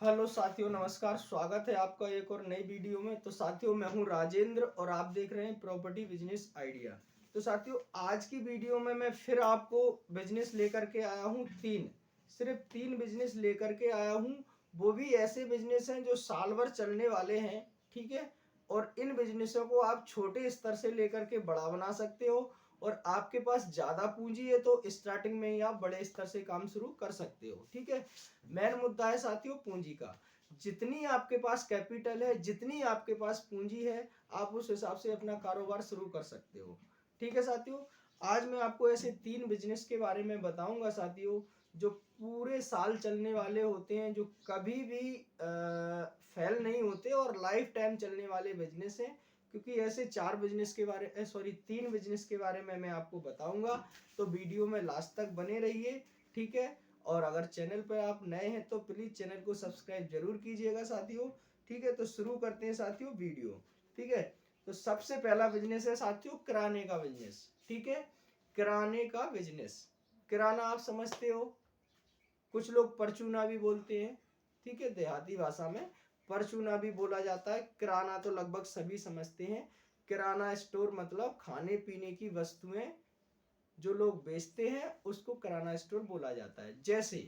Hello साथियों, नमस्कार। स्वागत है आपका एक और नई वीडियो में। तो साथियों, मैं हूं राजेंद्र और आप देख रहे हैं प्रॉपर्टी बिजनेस आइडिया। तो साथियों, आज की वीडियो में मैं फिर आपको बिजनेस लेकर के आया हूं। सिर्फ तीन बिजनेस लेकर के आया हूं। वो भी ऐसे बिजनेस हैं जो साल भर चलने वाले हैं, ठीक है। और इन बिजनेसों को आप छोटे स्तर से लेकर के बड़ा बना सकते हो। और आपके पास ज्यादा पूंजी है तो स्टार्टिंग में ही आप बड़े स्तर से काम शुरू कर सकते हो, ठीक है। मेन मुद्दा है साथियों पूंजी का। जितनी आपके पास कैपिटल है, जितनी आपके पास पूंजी है, आप उस हिसाब से अपना कारोबार शुरू कर सकते हो, ठीक है साथियों। आज मैं आपको ऐसे तीन बिजनेस के बारे में बताऊंगा साथियों, जो पूरे साल चलने वाले होते हैं, जो कभी भी फेल नहीं होते और लाइफ टाइम चलने वाले बिजनेस हैं। क्योंकि ऐसे तीन बिजनेस के बारे में मैं आपको बताऊंगा। तो वीडियो में लास्ट तक बने रहिए, ठीक है। और अगर चैनल पर आप नए हैं तो प्लीज चैनल को सब्सक्राइब जरूर कीजिएगा साथियों, ठीक है। तो शुरू करते हैं साथियों वीडियो, ठीक है। तो सबसे पहला बिजनेस है साथियों किराने का बिजनेस, ठीक है। किराने का बिजनेस, किराना आप समझते हो, कुछ लोग परचूना भी बोलते हैं, ठीक है। देहाती भाषा में परचूना भी बोला जाता है। किराना तो लगभग सभी समझते हैं। किराना स्टोर मतलब खाने पीने की वस्तुएं जो लोग बेचते हैं उसको किराना स्टोर बोला जाता है। जैसे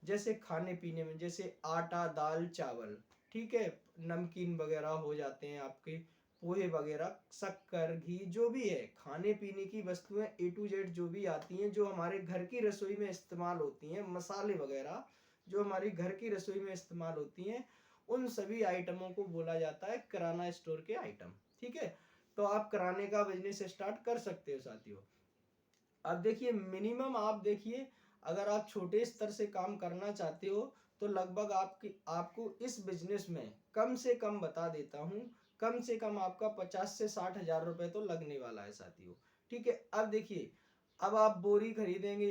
जैसे खाने पीने में, जैसे आटा दाल चावल, ठीक है, नमकीन वगैरह हो जाते हैं आपके, पोहे वगैरह, शक्कर घी, जो भी है खाने पीने की वस्तुएं A to Z जो भी आती हैं, जो हमारे घर की रसोई में इस्तेमाल होती हैं, मसाले वगैरह जो हमारी घर की रसोई में इस्तेमाल होती हैं, उन सभी आइटमों को बोला जाता है किराना स्टोर के आइटम, ठीक है। तो आप किराने का बिजनेस स्टार्ट कर सकते हो साथियों। अब देखिए, मिनिमम आप देखिए, अगर आप छोटे स्तर से काम करना चाहते हो तो लगभग आपको इस बिजनेस में कम से कम बता देता हूँ, कम से कम आपका 50 से 60 हजार रुपए तो लगने वाला है साथियों, ठीक है। अब देखिए, अब आप बोरी खरीदेंगे,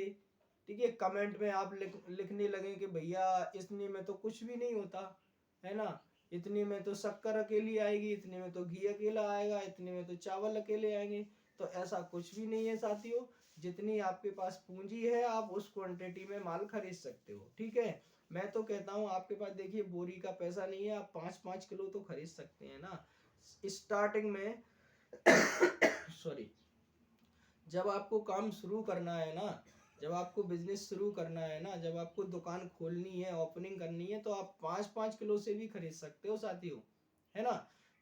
ठीक है, कमेंट में आप लिखने लगे कि भैया इतने में तो कुछ भी नहीं होता है ना, इतने में तो शक्कर अकेली आएगी, इतने में तो घी अकेला आएगा, इतने में तो चावल अकेले आएंगे। तो ऐसा कुछ भी नहीं है साथियों। जितनी आपके पास पूंजी है आप उस क्वांटिटी में माल खरीद सकते हो, ठीक है। मैं तो कहता हूँ आपके पास देखिए बोरी का पैसा नहीं है, आप 5-5 किलो तो खरीद सकते हैं ना स्टार्टिंग में। सॉरी, जब आपको काम शुरू करना है ना, जब आपको बिजनेस शुरू करना है ना, जब आपको दुकान खोलनी है, ओपनिंग करनी है, तो आप 5-5 किलो से भी खरीद सकते हो साथियों, है ना।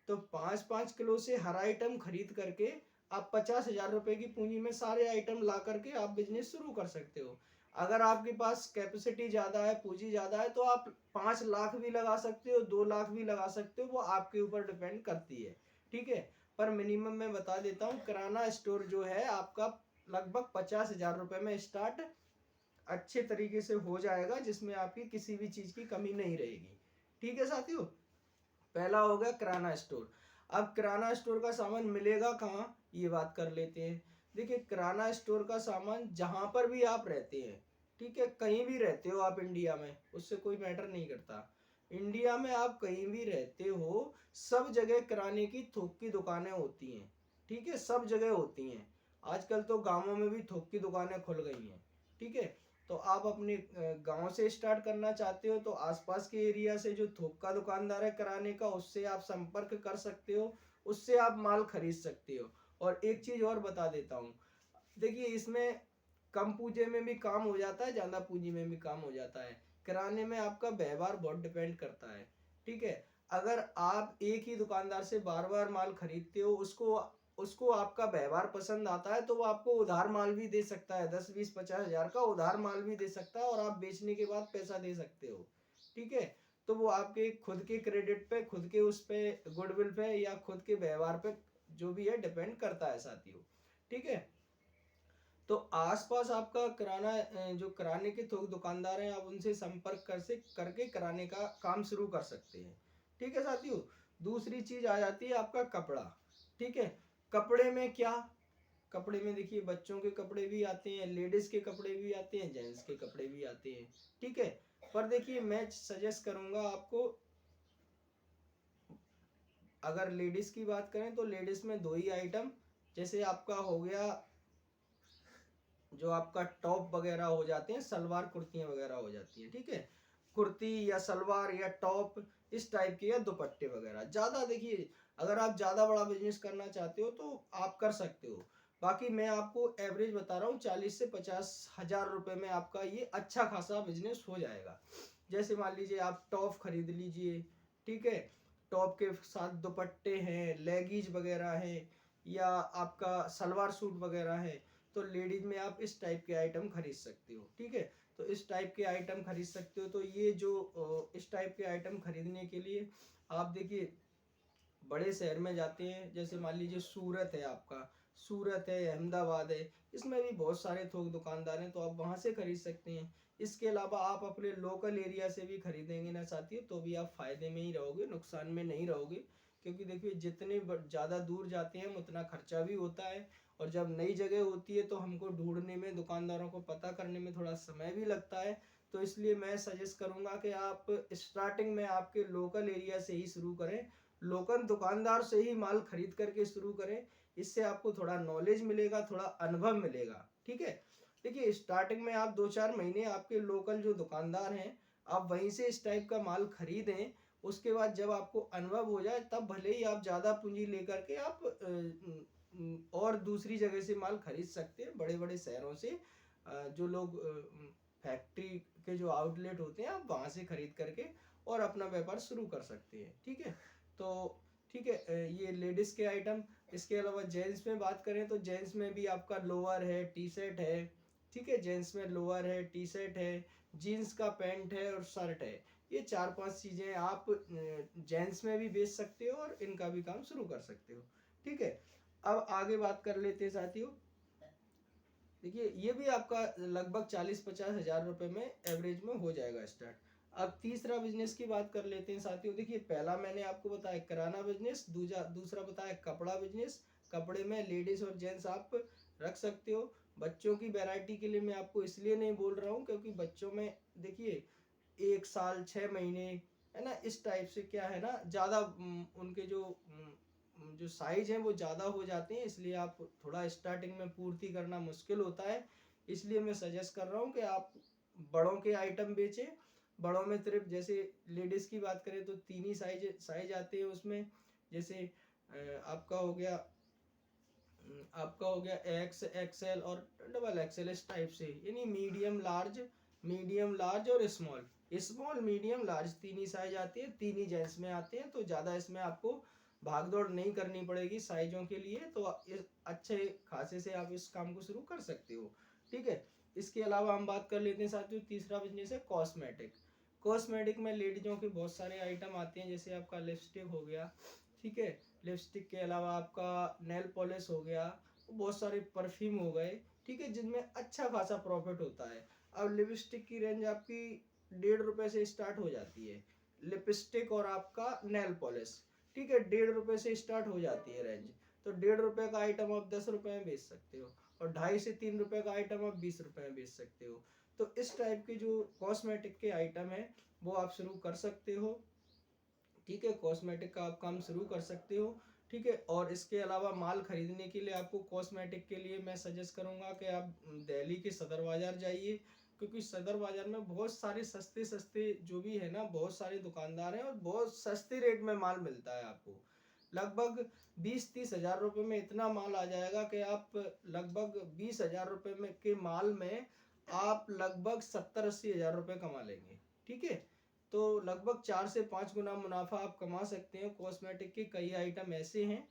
तो 5-5 किलो से हर आइटम खरीद करके आप 50 हजार रुपए की पूंजी में सारे आइटम ला करके आप बिजनेस शुरू कर सकते हो। अगर आपके पास कैपेसिटी ज्यादा है, पूंजी ज्यादा है, तो आप 5 लाख भी लगा सकते हो, 2 लाख भी लगा सकते हो, वो आपके ऊपर डिपेंड करती है, ठीक है। पर मिनिमम मैं बता देता हूँ, किराना स्टोर जो है आपका लगभग 50 हजार रुपए में स्टार्ट अच्छे तरीके से हो जाएगा, जिसमें आपकी किसी भी चीज की कमी नहीं रहेगी, ठीक है साथियों। पहला हो गया किराना स्टोर। अब किराना स्टोर का सामान मिलेगा कहाँ, ये बात कर लेते हैं। देखिए, किराना स्टोर का सामान जहां पर भी आप रहते हैं, ठीक है, कहीं भी रहते हो आप इंडिया में, उससे कोई मैटर नहीं करता। इंडिया में आप कहीं भी रहते हो, सब जगह किराने की थोक की दुकानें होती हैं, ठीक है, सब जगह होती हैं। आजकल तो गांवों में भी थोक की दुकानें खुल गई हैं, ठीक है। तो आप अपने गांव से स्टार्ट करना चाहते हो तो आसपास के एरिया से जो थोक का दुकानदार है किराने का, उससे आप संपर्क कर सकते हो, उससे आप माल खरीद सकते हो। और एक चीज और बता देता हूँ, देखिए इसमें कम पूंजी में भी काम हो जाता है, ज्यादा पूंजी में भी काम हो जाता है। किराने में आपका व्यवहार बहुत डिपेंड करता है, ठीक है। अगर आप एक ही दुकानदार से बार बार माल खरीदते हो, उसको उसको आपका व्यवहार पसंद आता है, तो वो आपको उधार माल भी दे सकता है, 10-20-50 हजार का उधार माल भी दे सकता है, और आप बेचने के बाद पैसा दे सकते हो, ठीक है। तो वो आपके खुद के क्रेडिट पे, खुद के उस पे गुडविल पे, या खुद के व्यवहार पे जो भी है डिपेंड करता है साथियों, ठीक है। तो आसपास आपका जो किराने के थोक दुकानदार हैं, आप उनसे संपर्क कर से करके किराने का काम शुरू कर सकते हैं, ठीक है साथियों। दूसरी चीज आ जाती है आपका कपड़ा, ठीक है। कपड़े में क्या, कपड़े में देखिए बच्चों के कपड़े भी आते हैं, लेडीज के कपड़े भी आते हैं, जेंट्स के कपड़े भी आते हैं, ठीक है। पर देखिए, मैं सजेस्ट करूंगा आपको, अगर लेडीज की बात करें तो लेडीज में दो ही आइटम, जैसे आपका हो गया जो आपका टॉप वगैरह हो जाते हैं, सलवार कुर्तियां वगैरह हो जाती हैं, ठीक है। कुर्ती या सलवार या टॉप इस टाइप के, या दुपट्टे वगैरह। ज़्यादा देखिए, अगर आप ज़्यादा बड़ा बिजनेस करना चाहते हो तो आप कर सकते हो। बाकी मैं आपको एवरेज बता रहा हूँ, 40 से 50 हज़ार रुपये में आपका ये अच्छा खासा बिजनेस हो जाएगा। जैसे मान लीजिए आप टॉप खरीद लीजिए, ठीक है, टॉप के साथ दुपट्टे हैं, लेगीज वगैरह हैं, या आपका सलवार सूट वगैरह है, तो लेडीज में आप इस टाइप के आइटम खरीद सकते हो, ठीक है। तो इस टाइप के आइटम खरीद सकते हो। तो ये जो इस टाइप के आइटम खरीदने के लिए आप देखिए बड़े शहर में जाते हैं, जैसे मान लीजिए सूरत है, आपका सूरत है, अहमदाबाद है, इसमें भी बहुत सारे थोक दुकानदार हैं, तो आप वहाँ से खरीद सकते हैं। इसके अलावा आप अपने लोकल एरिया से भी खरीदेंगे ना साथियों, तो भी आप फायदे में ही रहोगे, नुकसान में नहीं रहोगे। क्योंकि देखिए जितने ज़्यादा दूर जाते हैं उतना खर्चा भी होता है, और जब नई जगह होती है तो हमको ढूंढने में, दुकानदारों को पता करने में थोड़ा समय भी लगता है। तो इसलिए मैं सजेस्ट करूंगा कि आप स्टार्टिंग में आपके लोकल एरिया से ही शुरू करें, लोकल दुकानदार से ही माल खरीद करके शुरू करें। इससे आपको थोड़ा नॉलेज मिलेगा, थोड़ा अनुभव मिलेगा, ठीक है। देखिए स्टार्टिंग में आप 2-4 महीने आपके लोकल जो दुकानदार हैं, आप वहीं से इस टाइप का माल खरीदें। उसके बाद जब आपको अनुभव हो जाए, तब भले ही आप ज़्यादा पूंजी लेकर के आप और दूसरी जगह से माल खरीद सकते हैं, बड़े बड़े शहरों से। जो लोग फैक्ट्री के जो आउटलेट होते हैं, आप वहाँ से खरीद करके और अपना व्यापार शुरू कर सकते हैं, ठीक है। तो ठीक है, ये लेडीज़ के आइटम। इसके अलावा जेंट्स में बात करें तो जेंट्स में भी आपका लोअर है, टी शर्ट है, ठीक है, जेंट्स में लोअर है, टी शर्ट है, जीन्स का पैंट है और शर्ट है। ये 4-5 चीज़ें आप जेंट्स में भी बेच सकते हो और इनका भी काम शुरू कर सकते हो, ठीक है। अब आगे बात कर लेते हैं साथियों। देखिए ये भी आपका लगभग 40-50 हज़ार रुपये में एवरेज में हो जाएगा स्टार्ट। अब तीसरा बिजनेस की बात कर लेते हैं साथियों। देखिए पहला मैंने आपको बताया किराना बिजनेस, दूसरा बताया कपड़ा बिजनेस। कपड़े में लेडीज और जेंट्स आप रख सकते हो। बच्चों की वैरायटी के लिए मैं आपको इसलिए नहीं बोल रहा हूँ, क्योंकि बच्चों में देखिए 1 साल 6 महीने, है ना, इस टाइप से क्या है ना, ज़्यादा उनके जो साइज हैं वो ज़्यादा हो जाते हैं, इसलिए आप थोड़ा स्टार्टिंग में पूर्ति करना मुश्किल होता है। इसलिए मैं सजेस्ट कर रहा हूँ कि आप बड़ों के आइटम बेचें। बड़ों में सिर्फ जैसे लेडीज़ की बात करें तो 3 ही साइज आते हैं उसमें। जैसे आपका हो गया एक्स एक्सएल और डबल एक्सएल, इस टाइप से, यानी मीडियम लार्ज और स्मॉल। स्मॉल मीडियम लार्ज 3 ही साइज आती है, 3 ही जेंट्स में आते हैं। तो ज़्यादा इसमें आपको भाग दौड़ नहीं करनी पड़ेगी साइजों के लिए। तो इस अच्छे खासे से आप इस काम को शुरू कर सकते हो, ठीक है। इसके अलावा हम बात कर लेते हैं साथियों, तीसरा बिजनेस है कॉस्मेटिक। कॉस्मेटिक में लेडीजों के बहुत सारे आइटम आते हैं, जैसे आपका लिपस्टिक हो गया, ठीक है। लिपस्टिक के अलावा आपका नेल पॉलिश हो गया, बहुत सारे परफ्यूम हो गए, ठीक है, जिनमें अच्छा खासा प्रॉफिट होता है। अब लिपस्टिक की रेंज आपकी 1.5 रुपये से स्टार्ट हो जाती है, लिपस्टिक और आपका नेल पॉलिश, ठीक है, 1.5 रुपये से स्टार्ट हो जाती है रेंज। तो 1.5 रुपये का आइटम आप 10 रुपये में बेच सकते हो, और 2.5 से 3 रुपये का आइटम आप 20 रुपये में बेच सकते हो। तो इस टाइप के जो कॉस्मेटिक के आइटम है वो आप शुरू कर सकते हो, ठीक है। कॉस्मेटिक का आप काम शुरू कर सकते हो, ठीक है। और इसके अलावा माल खरीदने के लिए आपको कॉस्मेटिक के लिए मैं सजेस्ट करूंगा कि आप दिल्ली के सदर बाज़ार जाइए, क्योंकि सदर बाज़ार में बहुत सारे सस्ते सस्ते जो भी है ना, बहुत सारे दुकानदार हैं और बहुत सस्ते रेट में माल मिलता है आपको। लगभग 20-30 हज़ार रुपये में इतना माल आ जाएगा कि आप लगभग 20 हज़ार रुपये में के माल में आप लगभग 70-80 हज़ार रुपये कमा लेंगे, ठीक है। तो लगभग 4 से 5 गुना मुनाफा आप कमा सकते हैं। कॉस्मेटिक के कई आइटम ऐसे हैं।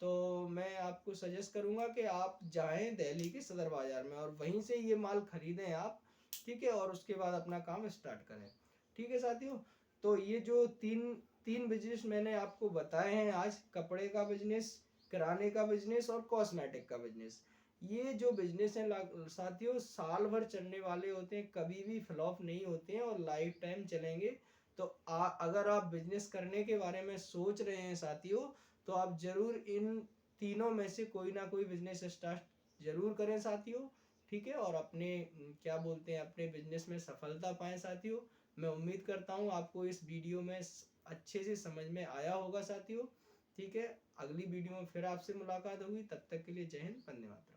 तो मैं आपको सजेस्ट करूंगा कि आप जाएं दिल्ली के सदर बाजार में और वहीं से ये माल खरीदें आप, ठीक है, और उसके बाद अपना काम स्टार्ट करें, ठीक है साथियों। तो ये जो तीन तीन बिजनेस मैंने आपको बताए हैं आज, कपड़े का बिजनेस, किराने का बिजनेस और कॉस्मेटिक का बिजनेस, ये जो बिजनेस हैं साथियों साल भर चलने वाले होते हैं, कभी भी फ्लॉप नहीं होते हैं और लाइफ टाइम चलेंगे। तो अगर आप बिजनेस करने के बारे में सोच रहे हैं साथियों, तो आप जरूर इन तीनों में से कोई ना कोई बिजनेस स्टार्ट जरूर करें साथियों, ठीक है, और अपने क्या बोलते हैं, अपने बिजनेस में सफलता पाएं साथियों। मैं उम्मीद करता हूँ आपको इस वीडियो में अच्छे से समझ में आया होगा साथियों, ठीक है। अगली वीडियो में फिर आपसे मुलाकात होगी, तब तक के लिए जय हिंद, वंदे मातरम।